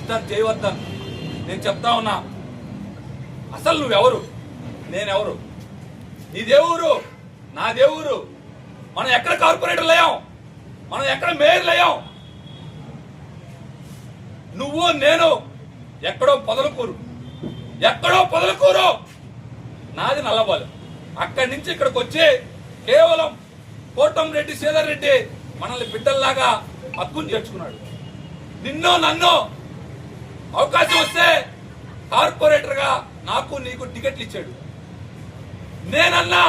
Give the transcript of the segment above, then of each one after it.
Mister Jayavardhan, నేను చెప్తా ఉన్నా, అసలు నువ్వెవరు, నేనెవరు, నీ దేవురు, నా దేవురు, మనం ఎక్కడ కార్పొరేటర్లు అయ్యాం, మనం ఎక్కడ మేయర్లు అయ్యాం? నువ్వు నేను ఎక్కడో పొదలకూరు, నాది నల్లబాలు. అక్కడి నుంచి ఇక్కడికి వచ్చి కేవలం కోటంరెడ్డి శ్రీధర్ రెడ్డి మనల్ని బిడ్డల్లాగా హక్కును చేర్చుకున్నాడు. నిన్ను నన్ను అవకాశం వస్తే కార్పొరేటర్ గా నాకు నీకు టికెట్లు ఇచ్చాడు. నేనన్నా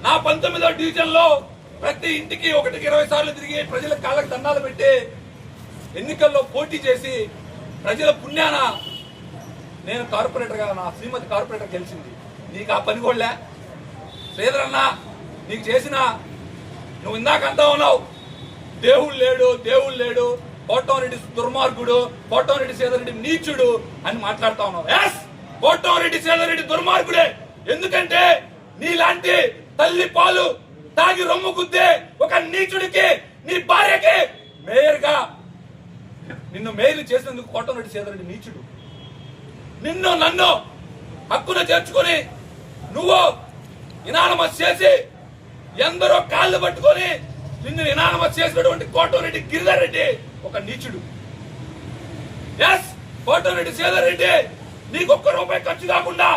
నా 19వ డివిజన్ లో ప్రతి ఇంటికి 1కి 20 సార్లు తిరిగి ప్రజల కాళ్ళకు దండాలు పెట్టి ఎన్నికల్లో పోటీ చేసి ప్రజల పుణ్యాన నేను కార్పొరేటర్ గా నా శ్రీమతి కార్పొరేటర్ గెలిచింది. నీకు ఆ పని కూడా శ్రీధర్ అన్న నీకు చేసిన, నువ్వు ఇందాక అంతా ఉన్నావు దేవుడు లేడు, కోటంరెడ్డి దుర్మార్గుడు, కోటంరెడ్డి శ్రీధర్ రెడ్డి నీచుడు అని మాట్లాడుతా ఉన్నావు. ఎస్, కోటంరెడ్డి శ్రీధర్ రెడ్డి దుర్మార్గుడే. ఎందుకంటే నీలాంటి తల్లి పాలు తాగి రొమ్ము గుద్దే ఒక నీచుడికి, నీ భార్యకి మేయర్ గా నిన్ను మేయర్లు చేసినందుకు కోటంరెడ్డి శ్రీధర్ రెడ్డి నీచుడు. నిన్ను నన్ను హక్కున చేర్చుకుని నువ్వు ఇనానమస్ చేసి ఎందరో కాళ్ళు పట్టుకొని నిన్ను ఇనానమస్ చేసినటువంటి కోటంరెడ్డి గిరిధర్ రెడ్డి ఒక నీచుడు. ఎస్, కోటంరెడ్డి శ్రీధర్ రెడ్డి నీకు ₹1 ఖర్చు కాకుండా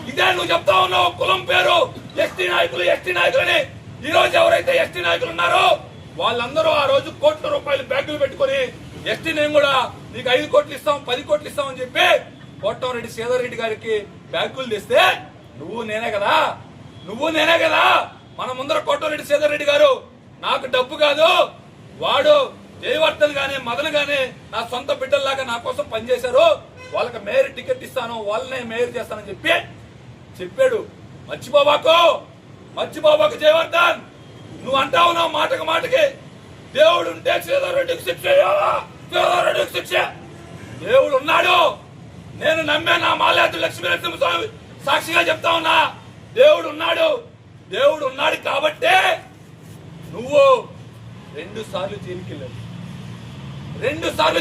ఇదే నువ్వు చెప్తా ఉన్నావు కులం పేరు ఎస్టీ నాయకులని. ఈ రోజు ఎవరైతే ఎస్టీ నాయకులు ఉన్నారో వాళ్ళందరూ ఆ రోజు కోట్ల రూపాయలు బ్యాగులు పెట్టుకుని ఎస్టీ నేను కూడా నీకు 5 కోట్లు ఇస్తాం 10 కోట్లు ఇస్తాం అని చెప్పి కోటంరెడ్డి శ్రీధర్ రెడ్డి గారికి బ్యాగులు తెస్తే నువ్వు నేనే కదా మన ముందర కోటంరెడ్డి శ్రీధర్ రెడ్డి గారు నాకు డబ్బు కాదు, వాడు జయవర్ధన్ గానీ మదన్ గానీ నా సొంత బిడ్డల్లాగా నా కోసం పనిచేశారు, వాళ్ళకి మేయర్ టికెట్ ఇస్తాను, వాళ్ళనే మేయర్ చేస్తానని చెప్పాడు. మర్చిపోబాకు జయవర్ధన్. నువ్వు అంటా ఉన్నావు మాటకి దేవుడు ఉంటే శ్రీధర్ రెడ్డికి శిక్ష, దేవుడు ఉన్నాడు. నేను నమ్మే నా మాల్యాద్రి లక్ష్మీ నరసింహస్వామి సాక్షిగా చెప్తా ఉన్నా, దేవుడు ఉన్నాడు కాబట్టే నువ్వు 2 సార్లు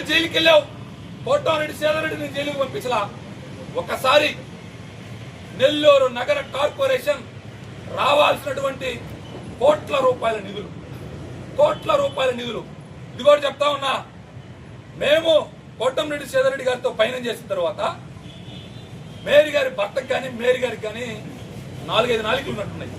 జైలుకి వెళ్ళావు. కోటంరెడ్డి శ్రీధర్ రెడ్డి నేను జైలుకి పంపించలా. ఒకసారి నెల్లూరు నగర కార్పొరేషన్ రావాల్సినటువంటి కోట్ల రూపాయల నిధులు ఇది కూడా చెప్తా ఉన్నా. మేము కోటంరెడ్డి శ్రీధర్ రెడ్డి గారితో పయనం చేసిన తర్వాత మేరీ గారి భర్తకు కానీ మేరీ గారికి కానీ 4-5 నాలుగులు ఉన్నట్టున్నాయి.